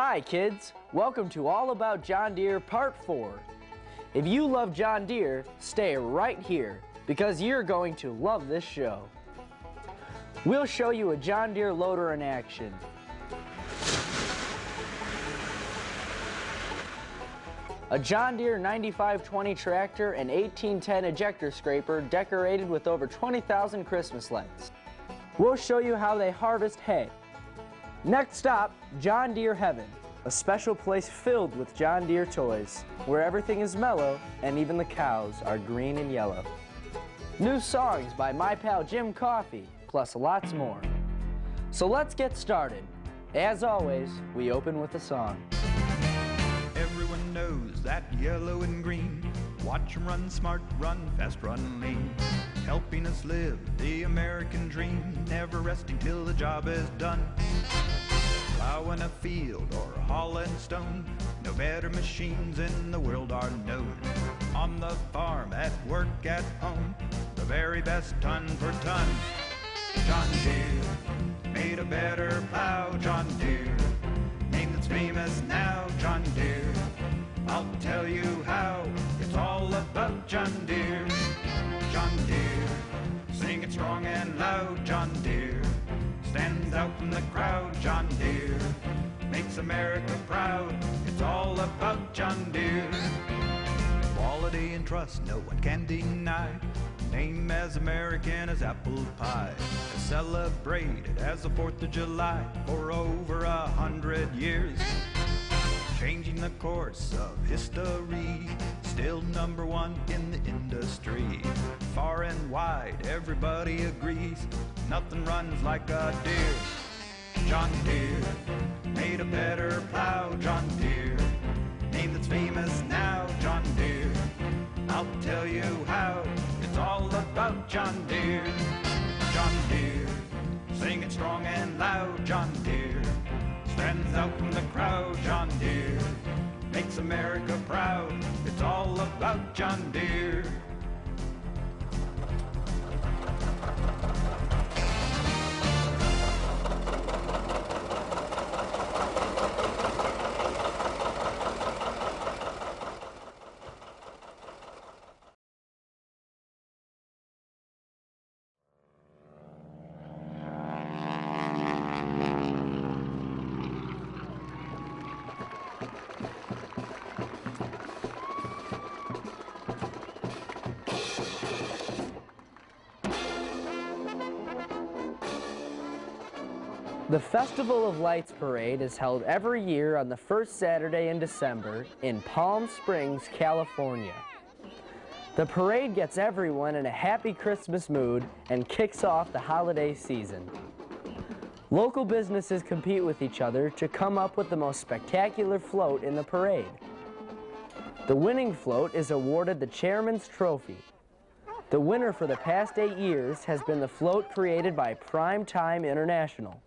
Hi kids, welcome to All About John Deere Part 4. If you love John Deere, stay right here because you're going to love this show. We'll show you a John Deere loader in action. A John Deere 9520 tractor and 1810 ejector scraper decorated with over 20,000 Christmas lights. We'll show you how they harvest hay. Next stop, John Deere Heaven, a special place filled with John Deere toys, where everything is mellow and even the cows are green and yellow. New songs by my pal Jim Coffey, plus lots more. So let's get started. As always, we open with a song. Everyone knows that yellow and green. Watch 'em run smart, run fast, run lean. Helping us live the American dream, never resting till the job is done. Plowing a field or hauling stone, no better machines in the world are known. On the farm, at work, at home, the very best ton for ton. John Deere made a better plow. John Deere, name that's famous now. John Deere, I'll tell you how. It's all about John Deere. John Deere, sing it strong and loud. John Deere stands out from the crowd. John Deere makes America proud. It's all about John Deere. Quality and trust no one can deny. Name as American as apple pie. Celebrated as the 4th of July for over 100 years. Changing the course of history, still #1 in the industry. Far and wide, everybody agrees, nothing runs like a Deere. John Deere made a better plow. John Deere, name that's famous now. John Deere, I'll tell you how. It's all about John Deere. John Deere, sing it strong and loud. John Deere stands out from the crowd. John Deere makes America proud. It's all about John Deere. The Festival of Lights Parade is held every year on the first Saturday in December in Palm Springs, California. The parade gets everyone in a happy Christmas mood and kicks off the holiday season. Local businesses compete with each other to come up with the most spectacular float in the parade. The winning float is awarded the Chairman's Trophy. The winner for the past 8 years has been the float created by Prime Time International.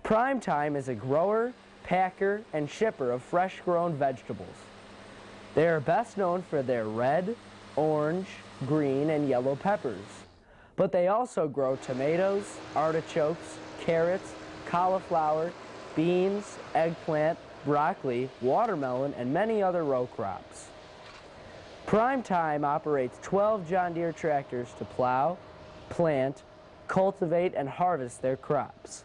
Prime Time is a grower, packer, and shipper of fresh-grown vegetables. They are best known for their red, orange, green, and yellow peppers. But they also grow tomatoes, artichokes, carrots, cauliflower, beans, eggplant, broccoli, watermelon, and many other row crops. Prime Time operates 12 John Deere tractors to plow, plant, cultivate, and harvest their crops.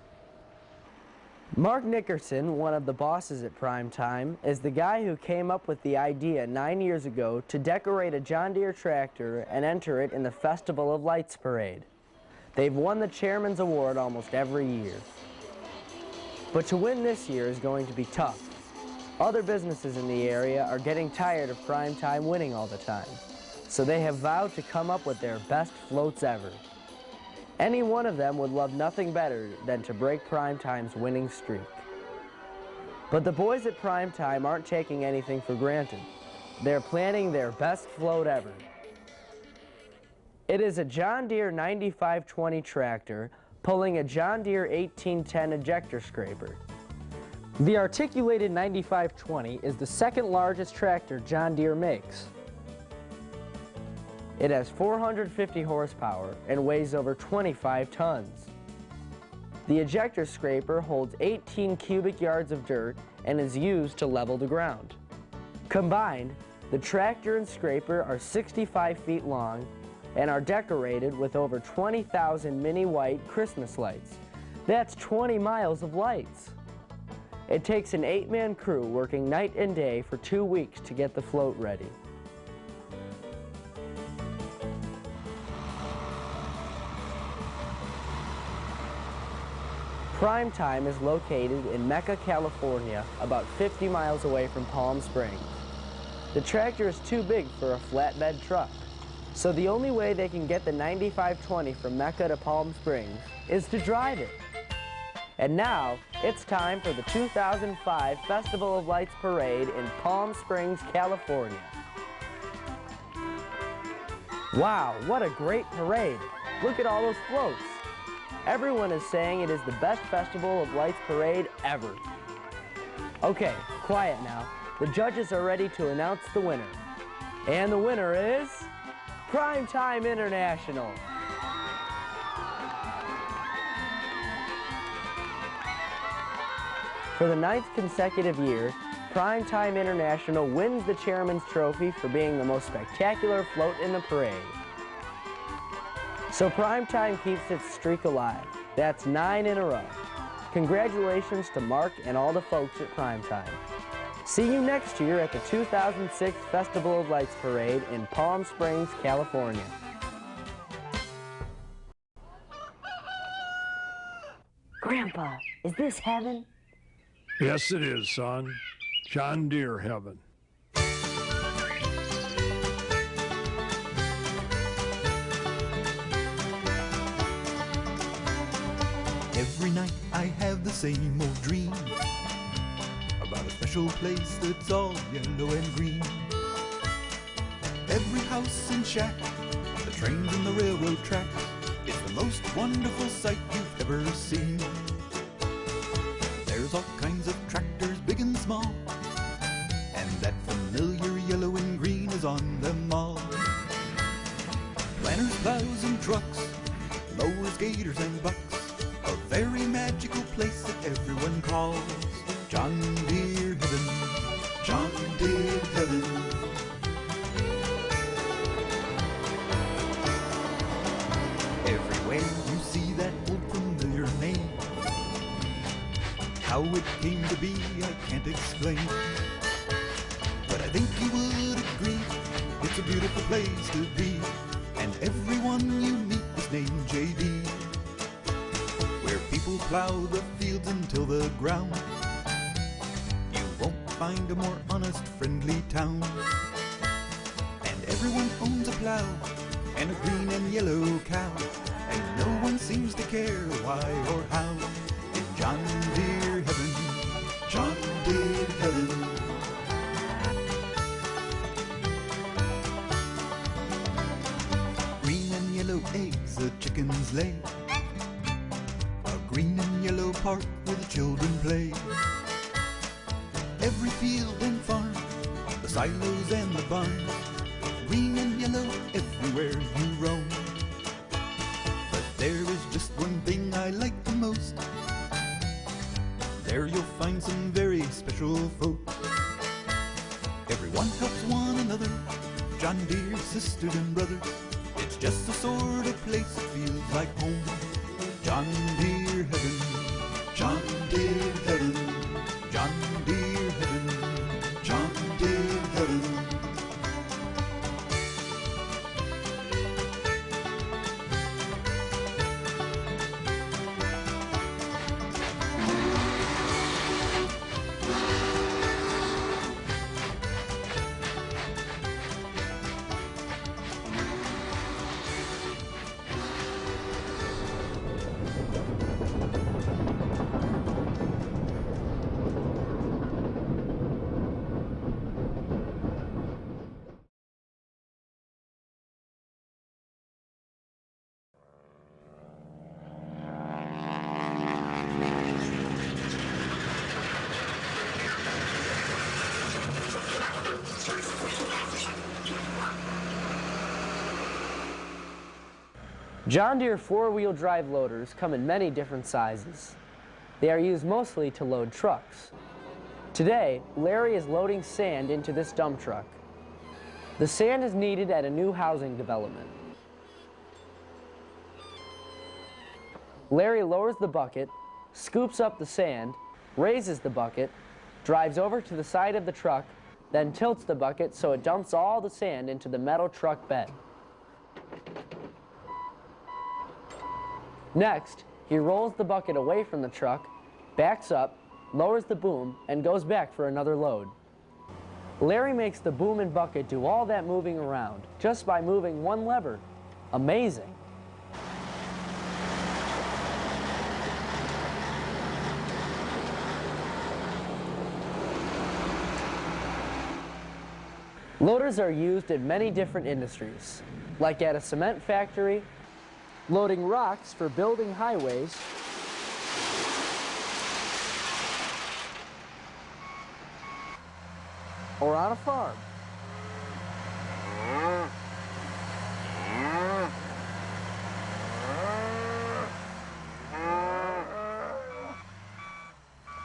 Mark Nickerson, one of the bosses at Prime Time, is the guy who came up with the idea 9 years ago to decorate a John Deere tractor and enter it in the Festival of Lights Parade. They've won the Chairman's Award almost every year. But to win this year is going to be tough. Other businesses in the area are getting tired of Prime Time winning all the time, so they have vowed to come up with their best floats ever. Any one of them would love nothing better than to break Prime Time's winning streak. But the boys at Prime Time aren't taking anything for granted. They're planning their best float ever. It is a John Deere 9520 tractor pulling a John Deere 1810 ejector scraper. The articulated 9520 is the second largest tractor John Deere makes. It has 450 horsepower and weighs over 25 tons. The ejector scraper holds 18 cubic yards of dirt and is used to level the ground. Combined, the tractor and scraper are 65 feet long and are decorated with over 20,000 mini white Christmas lights. That's 20 miles of lights. It takes an 8-man crew working night and day for 2 weeks to get the float ready. Prime Time is located in Mecca, California, about 50 miles away from Palm Springs. The tractor is too big for a flatbed truck, so the only way they can get the 9520 from Mecca to Palm Springs is to drive it. And now, it's time for the 2005 Festival of Lights Parade in Palm Springs, California. Wow, what a great parade! Look at all those floats! Everyone is saying it is the best Festival of Lights parade ever. Okay, quiet now. The judges are ready to announce the winner. And the winner is Prime Time International. For the 9th consecutive year, Prime Time International wins the Chairman's Trophy for being the most spectacular float in the parade. So Prime Time keeps its streak alive. That's 9 in a row. Congratulations to Mark and all the folks at Prime Time. See you next year at the 2006 Festival of Lights Parade in Palm Springs, California. Grandpa, is this heaven? Yes, it is, son. John Deere heaven. Every night I have the same old dream about a special place that's all yellow and green. Every house and shack, the trains and the railroad tracks, it's the most wonderful sight you've ever seen. There's all kinds of tractors, big and small, and that familiar yellow and green is on them all. Planters, plows, and trucks, mowers, gators, and bucks, a very magical place that everyone calls John Deere heaven, John Deere heaven. Everywhere you see that old familiar name, how it came to be I can't explain, but I think you would agree it's a beautiful place to be, and everyone you meet is named J.D. Where people plow the fields until the ground, you won't find a more honest, friendly town. And everyone owns a plow and a green and yellow cow, and no one seems to care why or how. In John Deere heaven, John Deere heaven. Green and yellow eggs the chickens lay, green and yellow park where the children play. Every field and farm, the silos and the barns, green and yellow everywhere you roam. But there is just one thing I like the most. There you'll find some very special folks. Everyone helps one another, John Deere sisters and brothers. It's just the sort of place that feels like home. John Deere heaven, John Deere heaven, John Deere heaven, John Deere heaven. John Deere four-wheel drive loaders come in many different sizes. They are used mostly to load trucks. Today, Larry is loading sand into this dump truck. The sand is needed at a new housing development. Larry lowers the bucket, scoops up the sand, raises the bucket, drives over to the side of the truck, then tilts the bucket so it dumps all the sand into the metal truck bed. Next, he rolls the bucket away from the truck, backs up, lowers the boom, and goes back for another load. Larry makes the boom and bucket do all that moving around just by moving one lever. Amazing. Loaders are used in many different industries, like at a cement factory, loading rocks for building highways, or on a farm.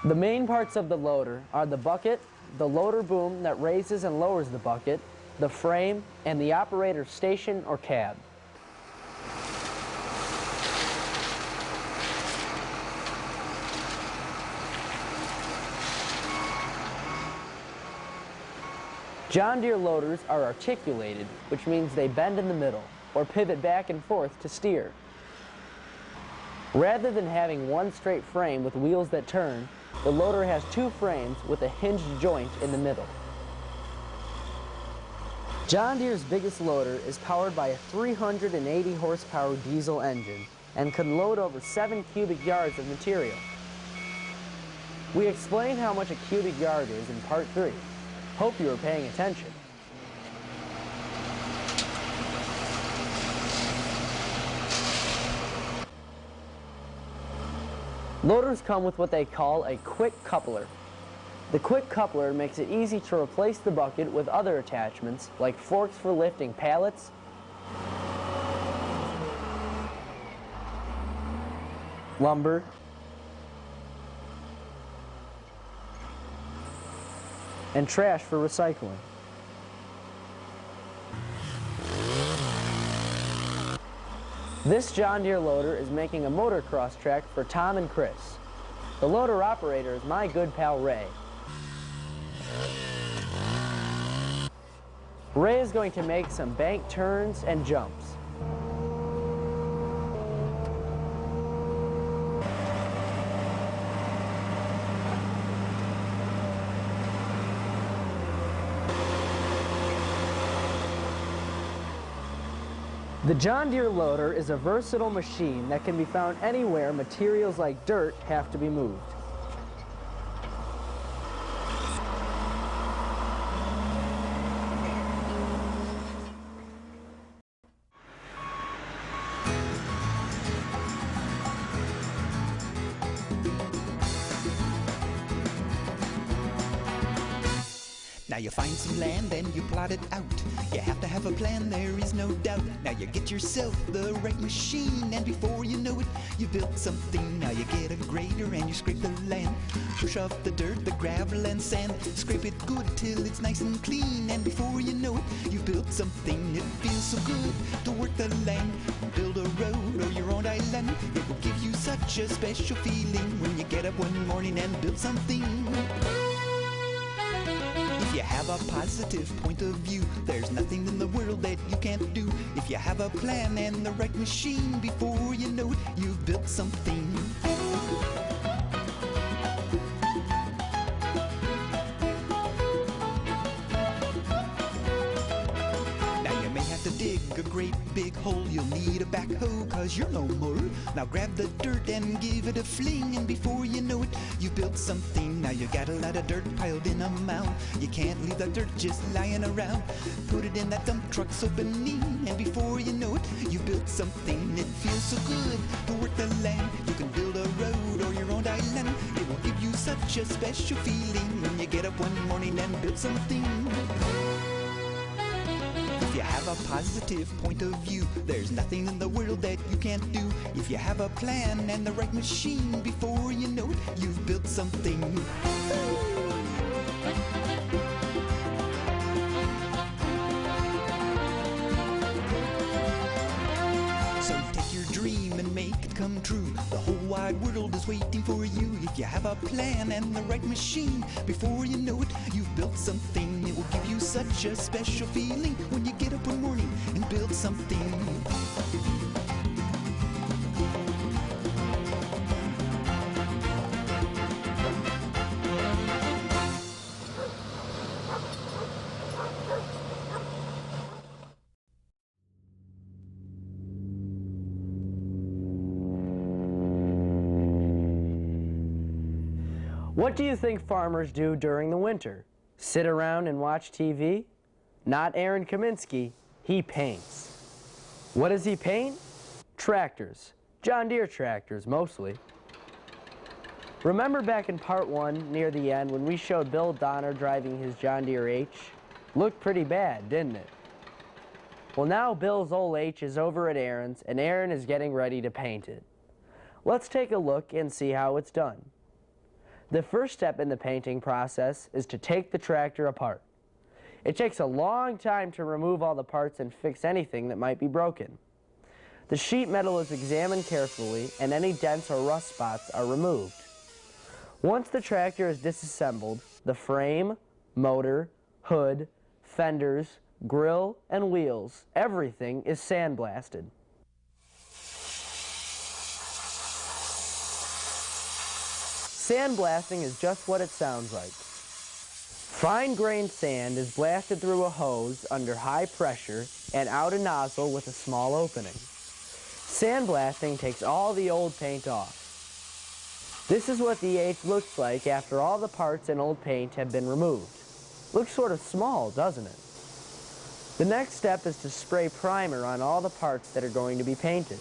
The main parts of the loader are the bucket, the loader boom that raises and lowers the bucket, the frame, and the operator's station or cab. John Deere loaders are articulated, which means they bend in the middle or pivot back and forth to steer. Rather than having one straight frame with wheels that turn, the loader has two frames with a hinged joint in the middle. John Deere's biggest loader is powered by a 380 horsepower diesel engine and can load over 7 cubic yards of material. We explained how much a cubic yard is in part 3. Hope you were paying attention. Loaders come with what they call a quick coupler. The quick coupler makes it easy to replace the bucket with other attachments like forks for lifting pallets, lumber, and trash for recycling. This John Deere loader is making a motocross track for Tom and Chris. The loader operator is my good pal Ray. Ray is going to make some bank turns and jumps. The John Deere loader is a versatile machine that can be found anywhere materials like dirt have to be moved. Now you find some land and you plot it out. You have to have a plan, there is no doubt. Now you get yourself the right machine, and before you know it, you built something. Now you get a grader and you scrape the land. Push off the dirt, the gravel and sand. Scrape it good till it's nice and clean, and before you know it, you built something. It feels so good to work the land. Build a road or your own island. It will give you such a special feeling when you get up one morning and build something. If you have a positive point of view, there's nothing in the world that you can't do. If you have a plan and the right machine, before you know it, you've built something. Now you may have to dig a great big hole. You'll need a backhoe, cause you're no more. Now grab the dirt and give it a fling, and before you know it, you built something. Now you got a lot of dirt piled in a mound. You can't leave that dirt just lying around. Put it in that dump truck so beneath, and before you know it, you built something. It feels so good to work the land. You can build a road or your own island. It will give you such a special feeling when you get up one morning and build something. If you have a positive point of view, there's nothing in the world that you can't do. If you have a plan and the right machine, before you know it, you've built something new. So take your dream and make it come true. The whole wide world is waiting for you. If you have a plan and the right machine, before you know it, you've built something. It will give you such a special feeling when you get up one morning and build something new. What do you think farmers do during the winter? Sit around and watch TV? Not Aaron Kaminsky, he paints. What does he paint? Tractors. John Deere tractors, mostly. Remember back in part 1, near the end, when we showed Bill Donner driving his John Deere H? Looked pretty bad, didn't it? Well, now Bill's old H is over at Aaron's, and Aaron is getting ready to paint it. Let's take a look and see how it's done. The first step in the painting process is to take the tractor apart. It takes a long time to remove all the parts and fix anything that might be broken. The sheet metal is examined carefully and any dents or rust spots are removed. Once the tractor is disassembled, the frame, motor, hood, fenders, grill, and wheels, everything is sandblasted. Sandblasting is just what it sounds like. Fine-grained sand is blasted through a hose under high pressure and out a nozzle with a small opening. Sandblasting takes all the old paint off. This is what the H looks like after all the parts and old paint have been removed. Looks sort of small, doesn't it? The next step is to spray primer on all the parts that are going to be painted.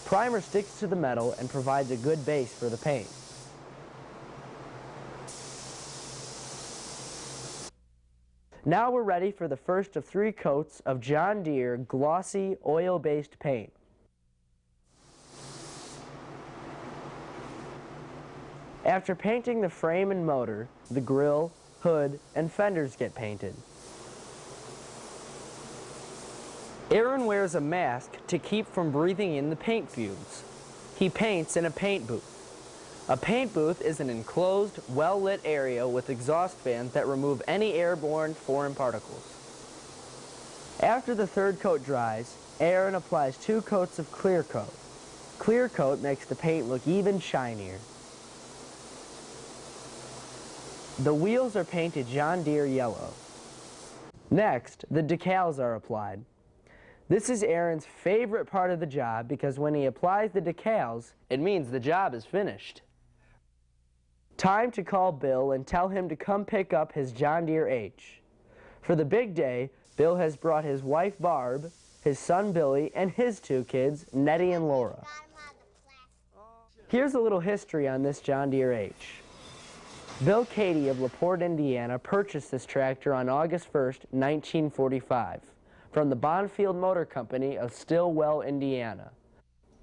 Primer sticks to the metal and provides a good base for the paint. Now we're ready for the first of 3 coats of John Deere glossy oil-based paint. After painting the frame and motor, the grill, hood, and fenders get painted. Aaron wears a mask to keep from breathing in the paint fumes. He paints in a paint booth. A paint booth is an enclosed, well-lit area with exhaust fans that remove any airborne foreign particles. After the 3rd coat dries, Aaron applies 2 coats of clear coat. Clear coat makes the paint look even shinier. The wheels are painted John Deere yellow. Next, the decals are applied. This is Aaron's favorite part of the job because when he applies the decals, it means the job is finished. Time to call Bill and tell him to come pick up his John Deere H. For the big day, Bill has brought his wife Barb, his son Billy, and his 2 kids, Nettie and Laura. Here's a little history on this John Deere H. Bill Cady of LaPorte, Indiana purchased this tractor on August 1st, 1945 from the Bonfield Motor Company of Stillwell, Indiana.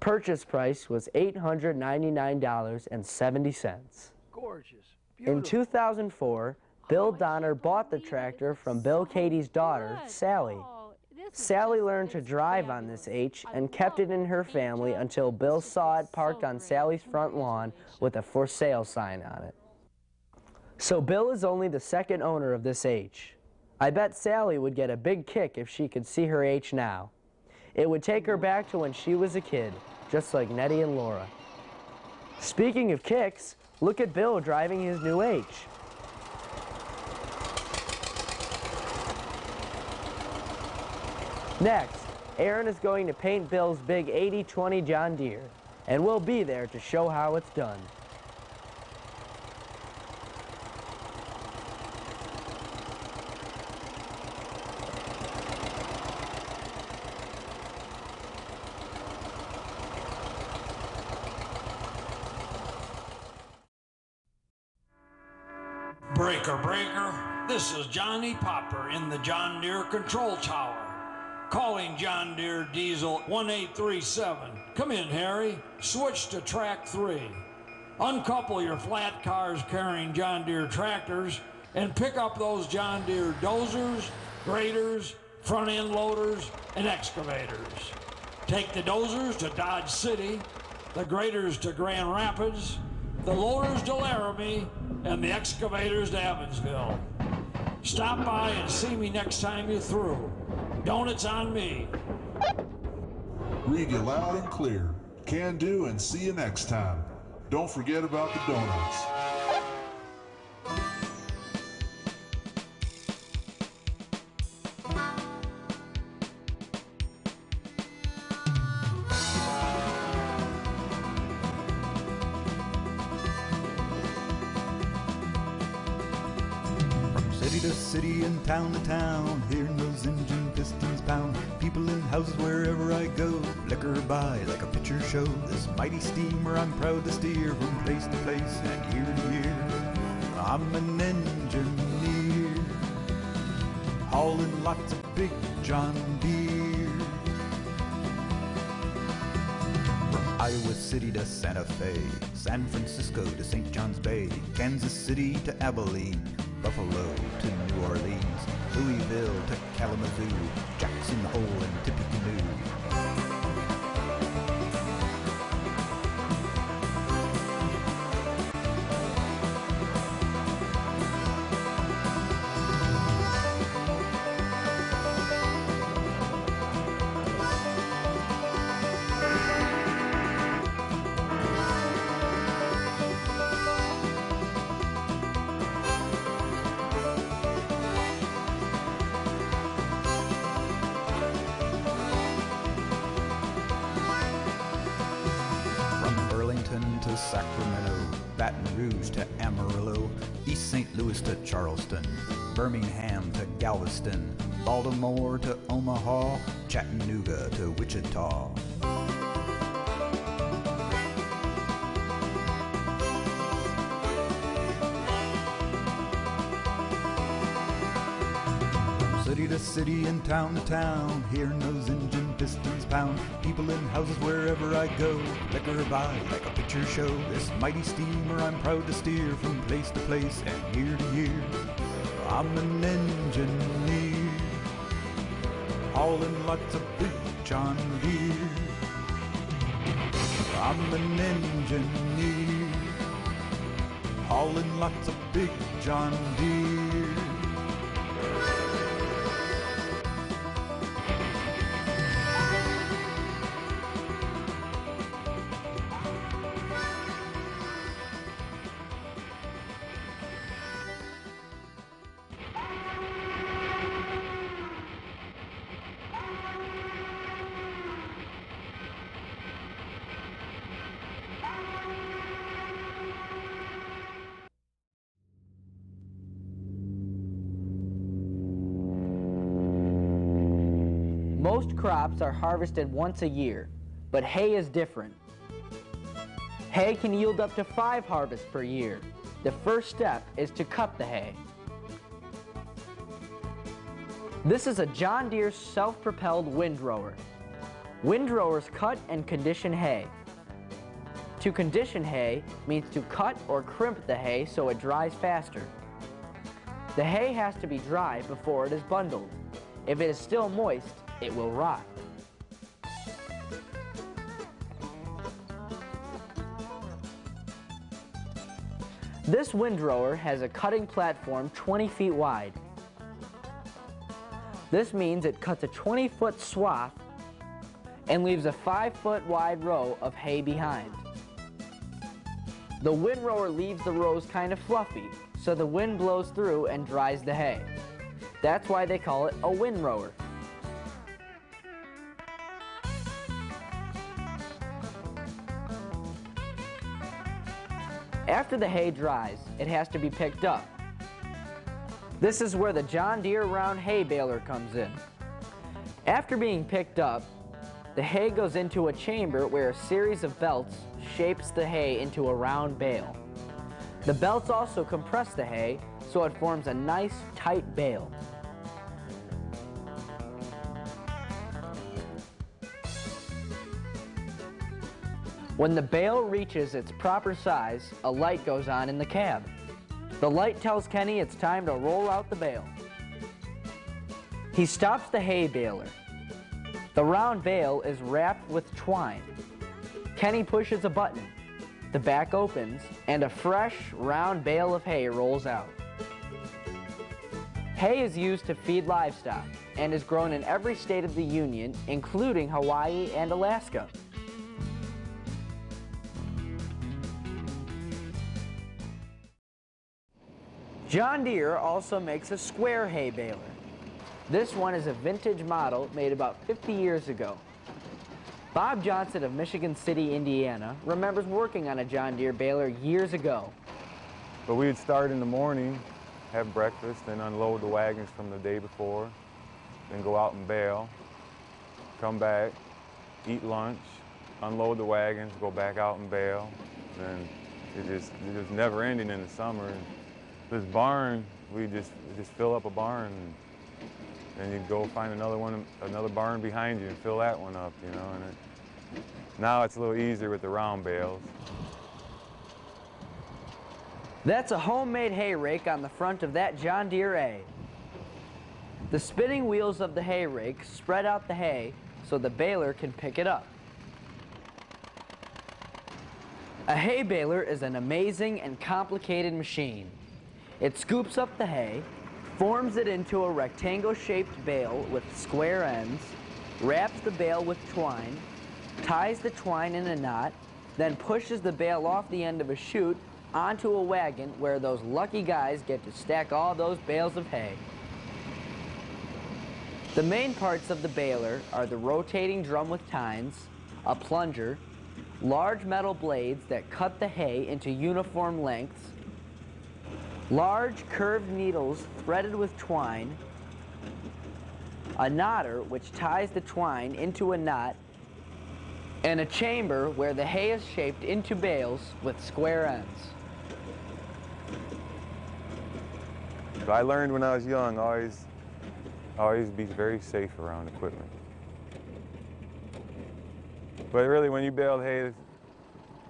Purchase price was $899.70. Gorgeous. In 2004, Bill Donner bought the tractor from Bill Cady's daughter, Sally. Sally learned to drive on this H and kept it in her family until Bill saw it parked on Sally's front lawn with a for sale sign on it. So Bill is only the 2nd owner of this H. I bet Sally would get a big kick if she could see her H now. It would take her back to when she was a kid, just like Nettie and Laura. Speaking of kicks, look at Bill driving his new H. Next, Aaron is going to paint Bill's big 80-20 John Deere, and we'll be there to show how it's done. Breaker, breaker, this is Johnny Popper in the John Deere control tower. Calling John Deere Diesel 1837. Come in, Harry. Switch to track 3. Uncouple your flat cars carrying John Deere tractors and pick up those John Deere dozers, graders, front-end loaders, and excavators. Take the dozers to Dodge City, the graders to Grand Rapids, the loaders to Laramie, and the excavators to Evansville. Stop by and see me next time you're through. Donuts on me. Read you loud and clear. Can do, and see you next time. Don't forget about the donuts. City to city and town to town, hearing those engine pistons pound. People in houses wherever I go, liquor by like a picture show. This mighty steamer I'm proud to steer from place to place and year to year. I'm an engineer, hauling lots of big John Deere. From Iowa City to Santa Fe, San Francisco to St. John's Bay, Kansas City to Abilene, Buffalo to New Orleans, Louisville to Kalamazoo, Jackson Hole and Tippecanoe. To Sacramento, Baton Rouge to Amarillo, East St. Louis to Charleston, Birmingham to Galveston, Baltimore to Omaha, Chattanooga to Wichita. City to city and town to town, hearing those engine pistons pound. People in houses wherever I go, liquor by like a picture show. This mighty steamer I'm proud to steer from place to place and year to year. I'm an engineer, hauling lots of big John Deere. I'm an engineer, hauling lots of big John Deere. Most crops are harvested once a year, but hay is different. Hay can yield up to 5 harvests per year. The first step is to cut the hay. This is a John Deere self-propelled windrower. Windrowers cut and condition hay. To condition hay means to cut or crimp the hay so it dries faster. The hay has to be dry before it is bundled. If it is still moist, it will rot. This windrower has a cutting platform 20 feet wide. This means it cuts a 20-foot swath and leaves a 5-foot wide row of hay behind. The windrower leaves the rows kind of fluffy, so the wind blows through and dries the hay. That's why they call it a windrower. After the hay dries, it has to be picked up. This is where the John Deere round hay baler comes in. After being picked up, the hay goes into a chamber where a series of belts shapes the hay into a round bale. The belts also compress the hay so it forms a nice, tight bale. When the bale reaches its proper size, a light goes on in the cab. The light tells Kenny it's time to roll out the bale. He stops the hay baler. The round bale is wrapped with twine. Kenny pushes a button. The back opens, and a fresh, round bale of hay rolls out. Hay is used to feed livestock and is grown in every state of the Union, including Hawaii and Alaska. John Deere also makes a square hay baler. This one is a vintage model made about 50 years ago. Bob Johnson of Michigan City, Indiana, remembers working on a John Deere baler years ago. But we'd start in the morning, have breakfast, then unload the wagons from the day before, then go out and bale, come back, eat lunch, unload the wagons, go back out and bale. And it was never ending in the summer. This barn, we just fill up a barn, and you'd go find another barn behind you and fill that one up, you know. And now it's a little easier with the round bales. That's a homemade hay rake on the front of that John Deere A. The spinning wheels of the hay rake spread out the hay so the baler can pick it up. A hay baler is an amazing and complicated machine. It scoops up the hay, forms it into a rectangle-shaped bale with square ends, wraps the bale with twine, ties the twine in a knot, then pushes the bale off the end of a chute onto a wagon where those lucky guys get to stack all those bales of hay. The main parts of the baler are the rotating drum with tines, a plunger, large metal blades that cut the hay into uniform lengths, large curved needles threaded with twine, a knotter which ties the twine into a knot, and a chamber where the hay is shaped into bales with square ends. So I learned when I was young, always be very safe around equipment. But really, when you baled hay,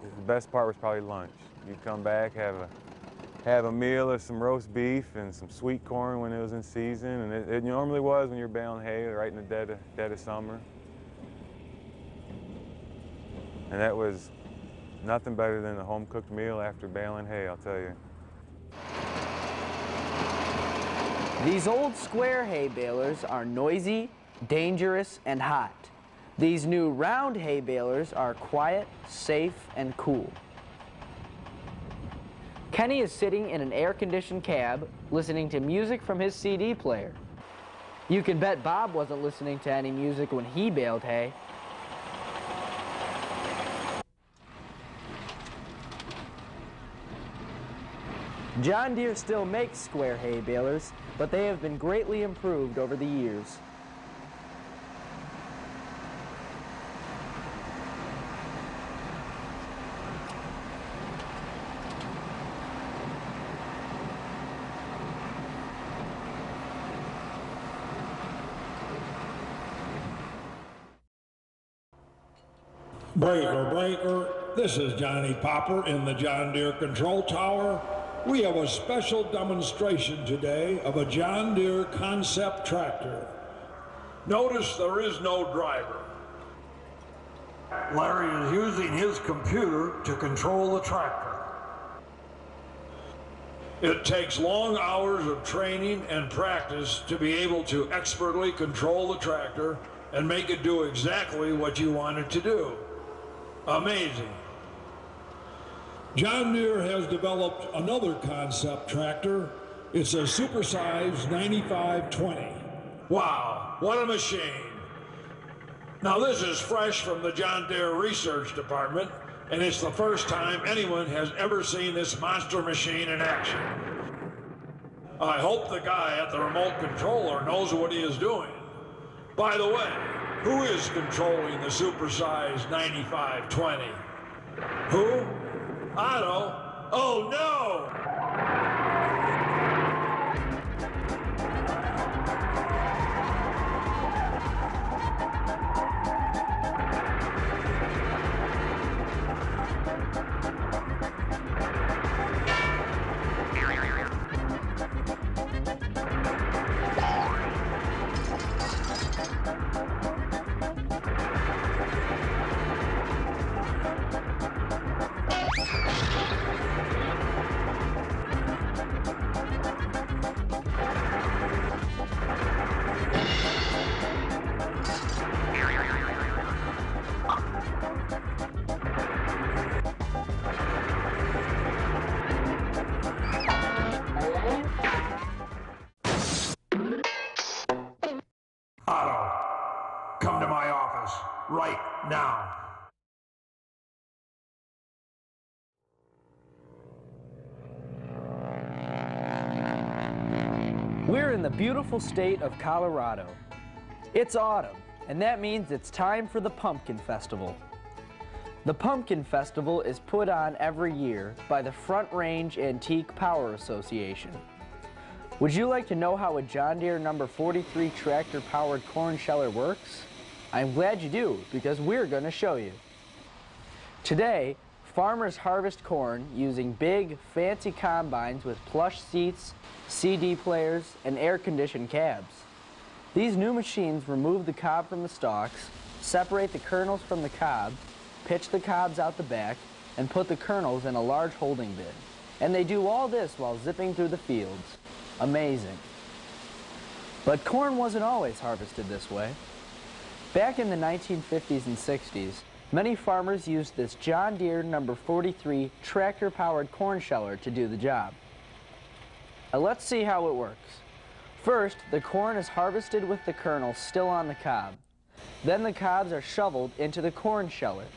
the best part was probably lunch. You'd come back, have a meal of some roast beef and some sweet corn when it was in season, and it normally was when you're baling hay right in the dead of summer. And that was nothing better than a home-cooked meal after baling hay, I'll tell you. These old square hay balers are noisy, dangerous, and hot. These new round hay balers are quiet, safe, and cool. Kenny is sitting in an air-conditioned cab, listening to music from his CD player. You can bet Bob wasn't listening to any music when he baled hay. John Deere still makes square hay balers, but they have been greatly improved over the years. Breaker, breaker, this is Johnny Popper in the John Deere Control Tower. We have a special demonstration today of a John Deere concept tractor. Notice there is no driver. Larry is using his computer to control the tractor. It takes long hours of training and practice to be able to expertly control the tractor and make it do exactly what you want it to do. Amazing. John Deere has developed another concept tractor. It's a supersized 9520. Wow, what a machine. Now this is fresh from the John Deere Research Department, and it's the first time anyone has ever seen this monster machine in action. I hope the guy at the remote controller knows what he is doing. By the way, who is controlling the supersized 9520? Who? Otto? Oh no! right now. We're in the beautiful state of Colorado. It's autumn, and that means it's time for the Pumpkin Festival. The Pumpkin Festival is put on every year by the Front Range Antique Power Association. Would you like to know how a John Deere number 43 tractor-powered corn sheller works? I'm glad you do, because we're going to show you. Today, farmers harvest corn using big, fancy combines with plush seats, CD players, and air-conditioned cabs. These new machines remove the cob from the stalks, separate the kernels from the cob, pitch the cobs out the back, and put the kernels in a large holding bin. And they do all this while zipping through the fields. Amazing. But corn wasn't always harvested this way. Back in the 1950s and 60s, many farmers used this John Deere number 43 tractor-powered corn sheller to do the job. Now let's see how it works. First, the corn is harvested with the kernels still on the cob. Then the cobs are shoveled into the corn sheller.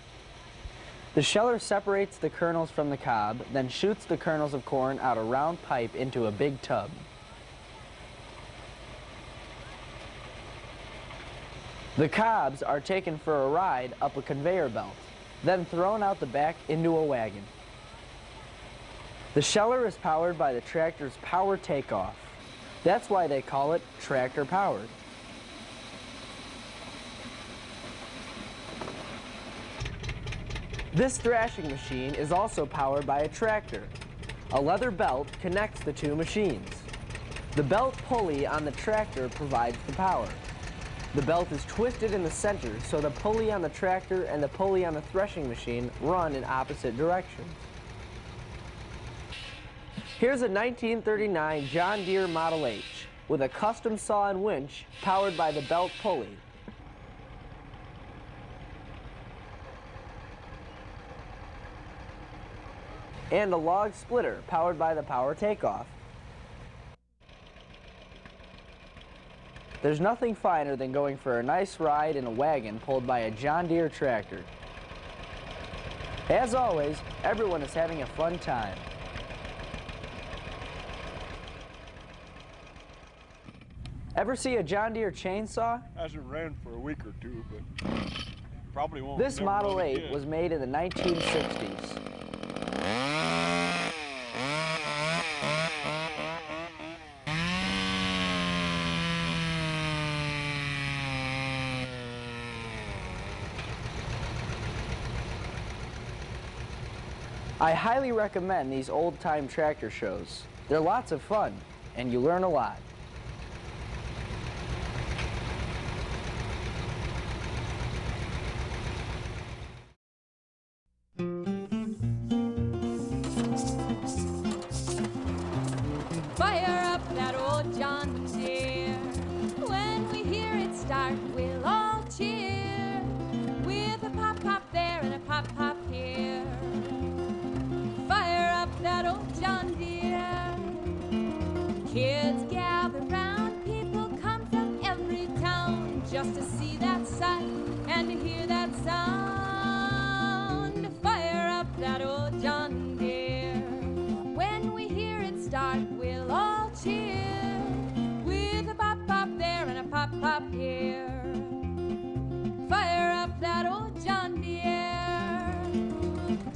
The sheller separates the kernels from the cob, then shoots the kernels of corn out a round pipe into a big tub. The cobs are taken for a ride up a conveyor belt, then thrown out the back into a wagon. The sheller is powered by the tractor's power takeoff. That's why they call it tractor powered. This thrashing machine is also powered by a tractor. A leather belt connects the two machines. The belt pulley on the tractor provides the power. The belt is twisted in the center so the pulley on the tractor and the pulley on the threshing machine run in opposite directions. Here's a 1939 John Deere Model H with a custom saw and winch powered by the belt pulley. And a log splitter powered by the power takeoff. There's nothing finer than going for a nice ride in a wagon pulled by a John Deere tractor. As always, everyone is having a fun time. Ever see a John Deere chainsaw? Hasn't ran for a week or two, but probably won't. This never Model run 8 again. was made in the 1960s. I highly recommend these old-time tractor shows. They're lots of fun, and you learn a lot. Fire up that old John Deere. When we hear it start, we'll all cheer. With a pop-pop there and a pop-pop here. Fire up that old John Deere. Kids gather round, people come from every town just to see that sight and to hear that sound. Fire up that old John Deere. When we hear it start, we'll all cheer. With a pop-pop there and a pop-pop here. Fire up that old John Deere.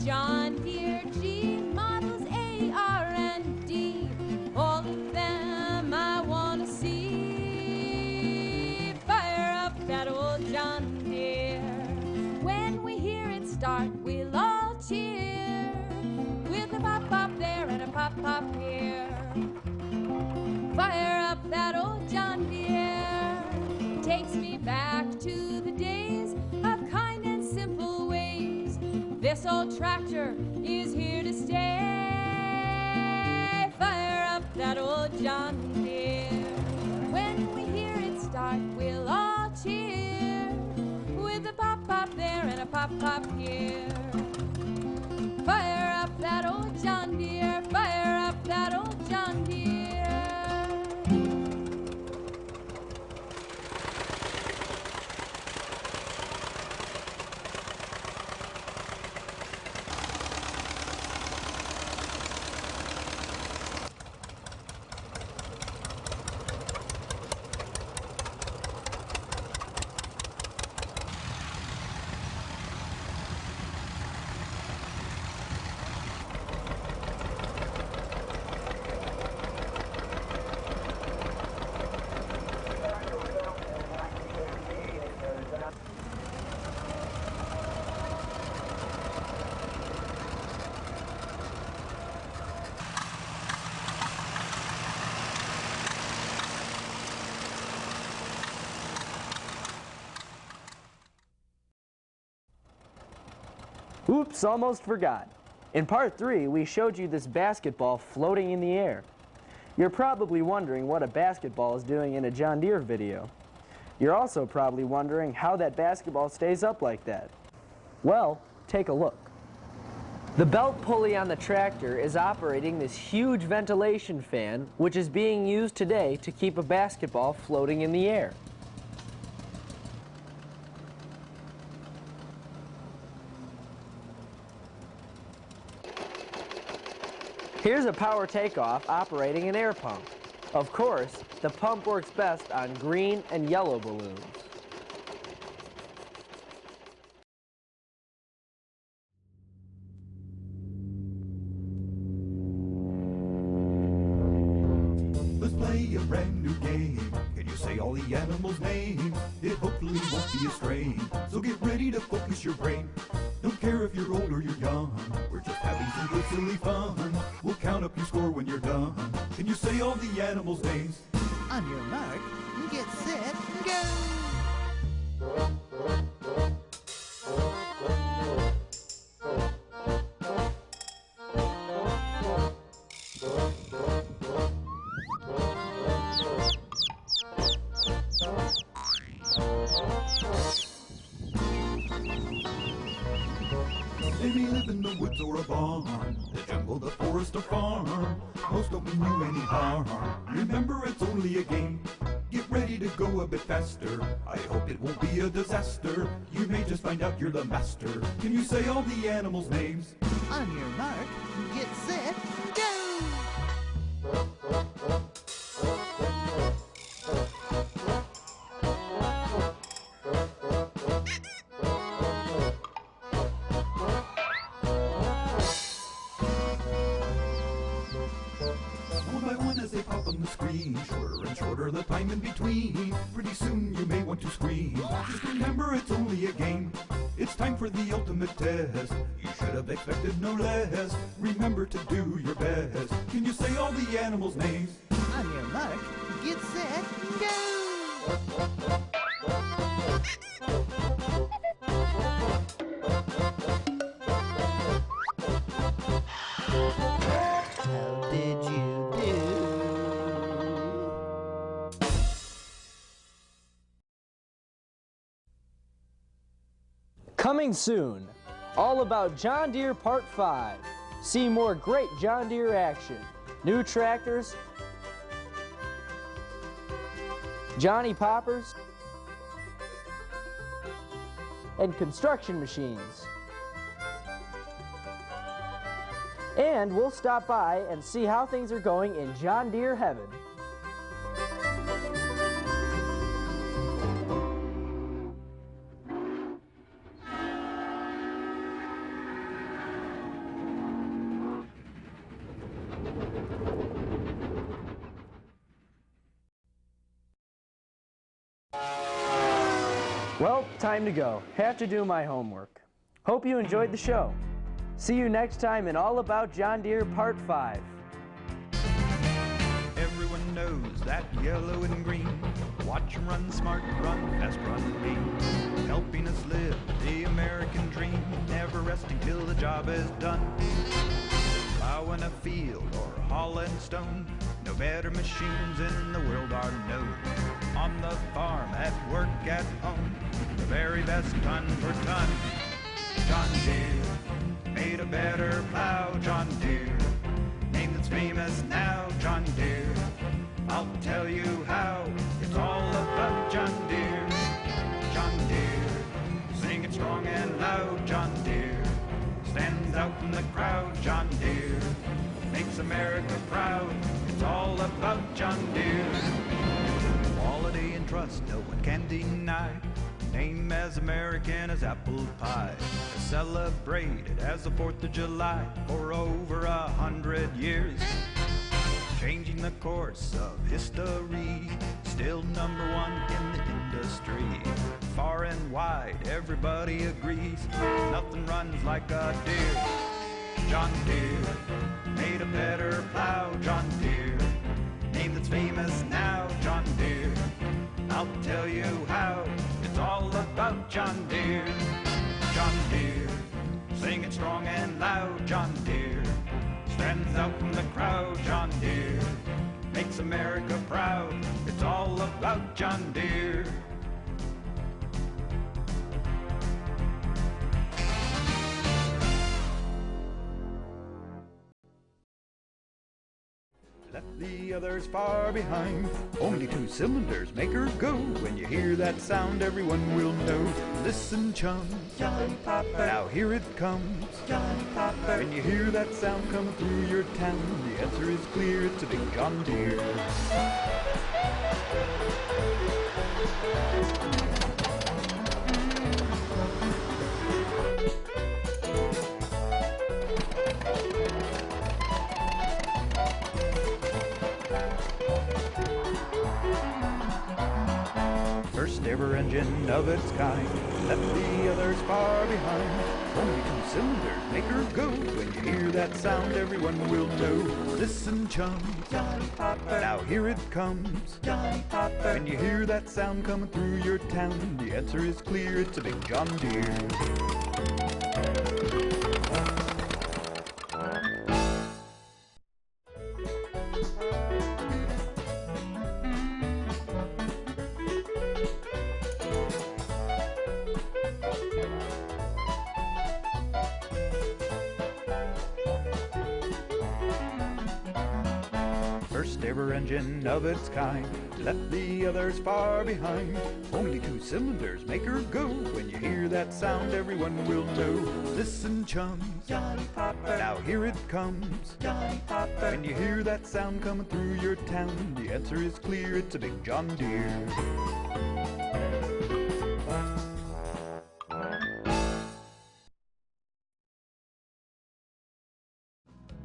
John Deere G models A, R, and D. All of them I want to see. Fire up that old John Deere. When we hear it start, we'll all cheer. With a pop-pop there and a pop-pop here. Fire up that old John Deere. Takes me back to the days of kind and simple ways. This old tractor is here to stay. Fire up that old John Deere. When we hear it start, we'll all cheer. With a pop-pop there and a pop-pop here. Fire up that old John Deere. Fire up that old John Deere. Oops, almost forgot. In part 3, we showed you this basketball floating in the air. You're probably wondering what a basketball is doing in a John Deere video. You're also probably wondering how that basketball stays up like that. Well, take a look. The belt pulley on the tractor is operating this huge ventilation fan, which is being used today to keep a basketball floating in the air. Here's a power takeoff operating an air pump. Of course, the pump works best on green and yellow balloons. Let's play a brand new game. Can you say all the animals' names? It hopefully won't be a strain. So get ready to focus your brain. Don't care if you're old or you're young. We're just having some good silly fun. We'll count up your score when you're done. Can you say all the animals' names? On your mark, get set, go! They may live in the woods or a barn, the jungle, the forest, or farm. Most don't mean you any harm. Remember, it's only a game. Get ready to go a bit faster. I hope it won't be a disaster. You may just find out you're the master. Can you say all the animals' names? On your mark, get set, go! Shorter and shorter the time in between. Pretty soon you may want to scream. Just remember, it's only a game. It's time for the ultimate test. You should have expected no less. Remember to do your best. Can you say all the animals' names? On your mark, get set, go! How did you do? Coming soon, all about John Deere Part 5. See more great John Deere action, new tractors, Johnny Poppers, and construction machines. And we'll stop by and see how things are going in John Deere heaven. Well, time to go. Have to do my homework. Hope you enjoyed the show. See you next time in All About John Deere Part 5. Everyone knows that yellow and green. Watch 'em run smart, run fast, run lean. Helping us live the American dream. Never resting till the job is done. Plowing a field or hauling stone. No better machines in the world are known. On the farm, at work, at home, the very best ton for ton. John Deere made a better plow. John Deere, name that's famous now. John Deere, I'll tell you how. It's all about John Deere. John Deere, sing it strong and loud. John Deere stands out in the crowd. John Deere makes America proud. It's all about John Deere. Quality and trust, no one can deny. Name as American as apple pie. Celebrated as the 4th of July for over 100 years. Changing the course of history. Still #1 in the industry. Far and wide, everybody agrees. Nothing runs like a Deere. John Deere made a better plow. John Deere, name that's famous now. John Deere, I'll tell you how. It's all about John Deere. John Deere, sing Left the others far behind. Only 2 cylinders make her go. When you hear that sound, everyone will know. Listen, chums, now here it comes. When you hear that sound coming through your town, the answer is clear, it's a big John Deere. First ever engine of its kind, left the others far behind. Only 2 cylinders make her go. When you hear that sound, everyone will know. Listen, chums, now here it comes. When you hear that sound coming through your town, the answer is clear, it's a big John Deere. First ever engine of its kind, left the others far behind. Only 2 cylinders make her go. When you hear that sound, everyone will know. Listen, chums, now here it comes. When you hear that sound coming through your town, the answer is clear, it's a big John Deere.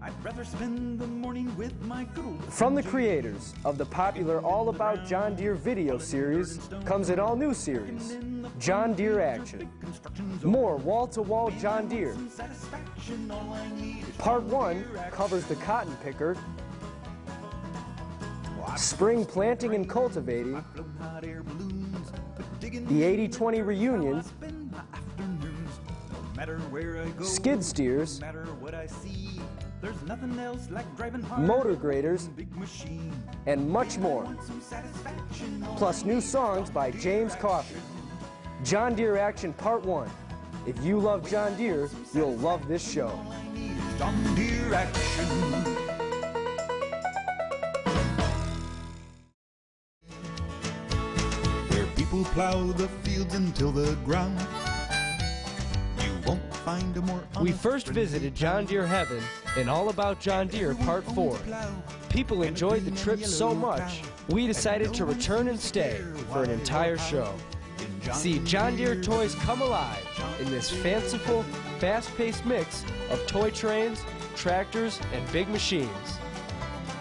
I'd rather spend the morning with my good old From the creators of the popular All About John Deere video series comes an all-new series, John Deere Action. More wall-to-wall John Deere. Part 1 covers the cotton picker, spring planting and cultivating, the 80-20 reunion, skid steers, there's nothing else like driving motor graders, and much more. Plus new songs by James Coffey. John Deere Action Part 1. If you love John Deere, you'll love this show. John Deere Action. Where people plow the fields until the ground. You won't find a more We first visited John Deere Heaven in All About John Deere Part 4. People enjoyed the trip so much, we decided to return and stay for an entire show. See John Deere toys come alive in this fanciful, fast-paced mix of toy trains, tractors, and big machines.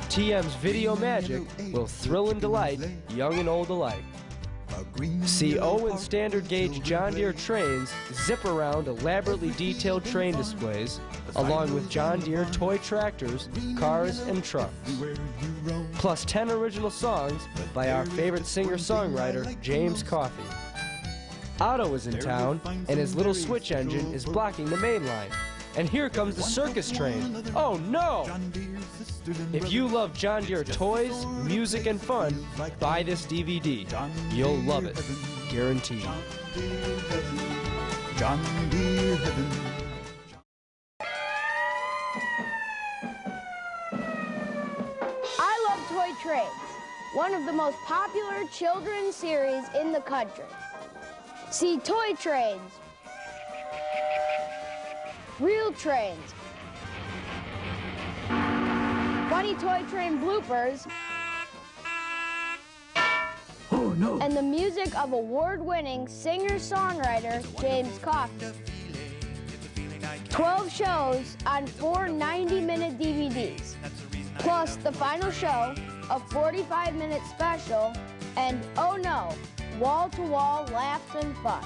TM's video magic will thrill and delight young and old alike. See Owen standard gauge John Deere trains zip around elaborately detailed train displays, along with John Deere toy tractors, cars, and trucks. Plus 10 original songs by our favorite singer-songwriter, James Coffey. Otto is in town, and his little switch engine is blocking the main line. And here comes the circus train. Oh no! If you love John Deere toys, music, and fun, buy this DVD. You'll love it. Guaranteed. John Deere Heaven. I love Toy Trains, one of the most popular children's series in the country. See Toy Trains, Real Trains, Funny Toy Train bloopers, and the music of award-winning singer-songwriter James Coffey. 12 shows on 4 90-minute DVDs, plus the final show, a 45-minute special, and oh no, wall-to-wall laughs and fun.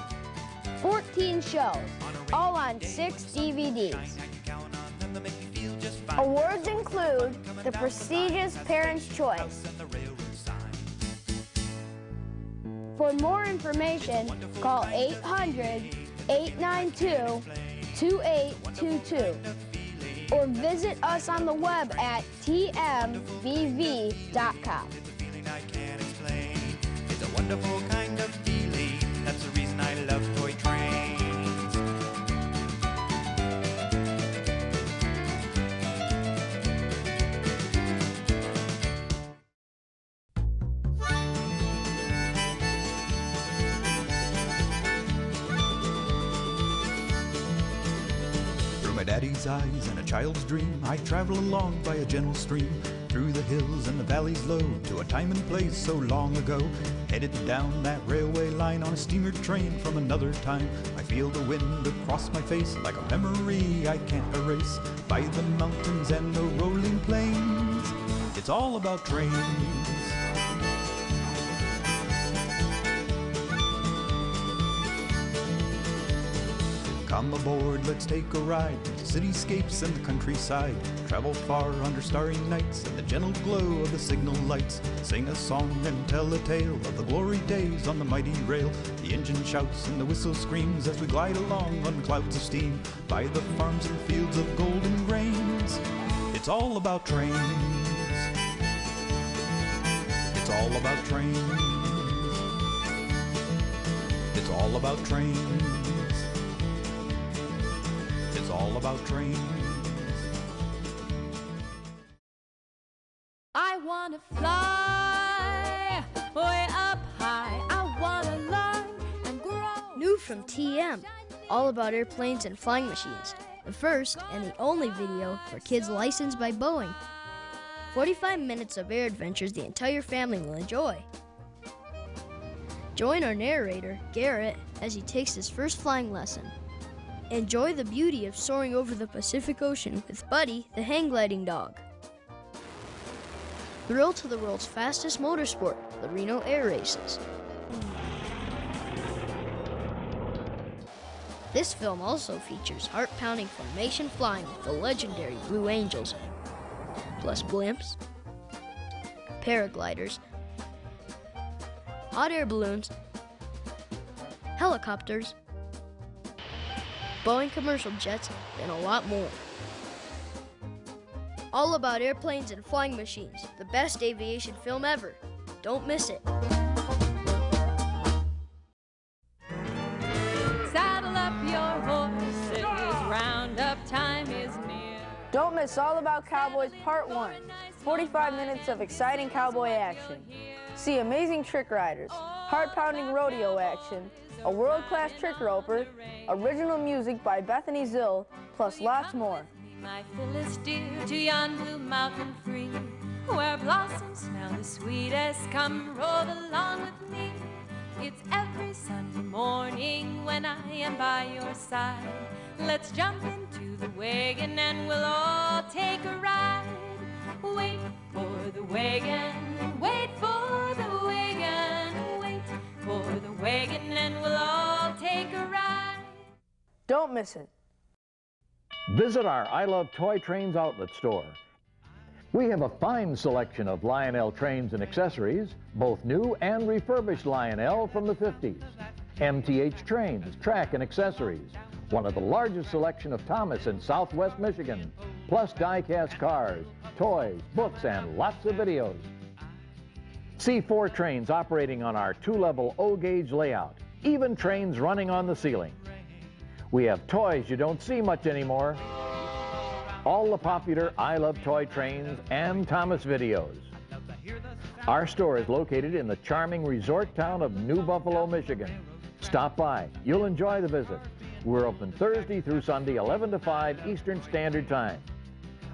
14 shows, all on 6 DVDs. Awards include the prestigious Parents' Choice. For more information, call 800-892-2822 or visit us on the web at tmbv.com. It's a wonderful kind of feeling. That's the reason I love toy trains. my daddy's eyes and a child's dream, I travel along by a gentle stream, through the hills and the valleys low, to a time and place so long ago. Headed down that railway line on a steamer train from another time. I feel the wind across my face like a memory I can't erase. By the mountains and the rolling plains, it's all about trains. Come aboard, let's take a ride to cityscapes and the countryside. Travel far under starry nights and the gentle glow of the signal lights. Sing a song and tell a tale of the glory days on the mighty rail. The engine shouts and the whistle screams as we glide along on clouds of steam, by the farms and fields of golden grains. It's all about trains. It's all about trains. It's all about trains. It's all about trains. I wanna fly way up high. I wanna learn and grow. New from TM, all about airplanes and flying machines. The first and the only video for kids licensed by Boeing. 45 minutes of air adventures the entire family will enjoy. Join our narrator, Garrett, as he takes his first flying lesson. Enjoy the beauty of soaring over the Pacific Ocean with Buddy, the hang gliding dog. Thrill to the world's fastest motorsport, the Reno Air Races. This film also features heart-pounding formation flying with the legendary Blue Angels, plus blimps, paragliders, hot air balloons, helicopters, Boeing commercial jets, and a lot more. All about airplanes and flying machines, the best aviation film ever. Don't miss it. Saddle up your horses, roundup time is near. Don't miss All About Cowboys Part 1. 45 minutes of exciting cowboy action. See amazing trick riders, heart-pounding rodeo action, a world-class trick roper, original music by Bethany Zill, plus lots more. My Phyllis dear, to yon blue mountain free, where blossoms smell the sweetest. Come roll along with me. It's every Sunday morning when I am by your side. Let's jump into the wagon and we'll all take a ride. Wait for the wagon, wait for the wagon, wait for the wagon and we'll all take a ride. Don't miss it. Visit our I Love Toy Trains outlet store. We have a fine selection of Lionel trains and accessories, both new and refurbished Lionel from the 50s. MTH trains, track and accessories. One of the largest selection of Thomas in Southwest Michigan, plus die-cast cars, toys, books, and lots of videos. See 4 trains operating on our 2-level O-gauge layout, even trains running on the ceiling. We have toys you don't see much anymore. All the popular I Love Toy Trains and Thomas videos. Our store is located in the charming resort town of New Buffalo, Michigan. Stop by. You'll enjoy the visit. We're open Thursday through Sunday, 11 to 5 Eastern Standard Time.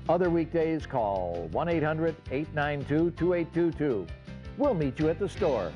Other weekdays, call 1-800-892-2822. We'll meet you at the store.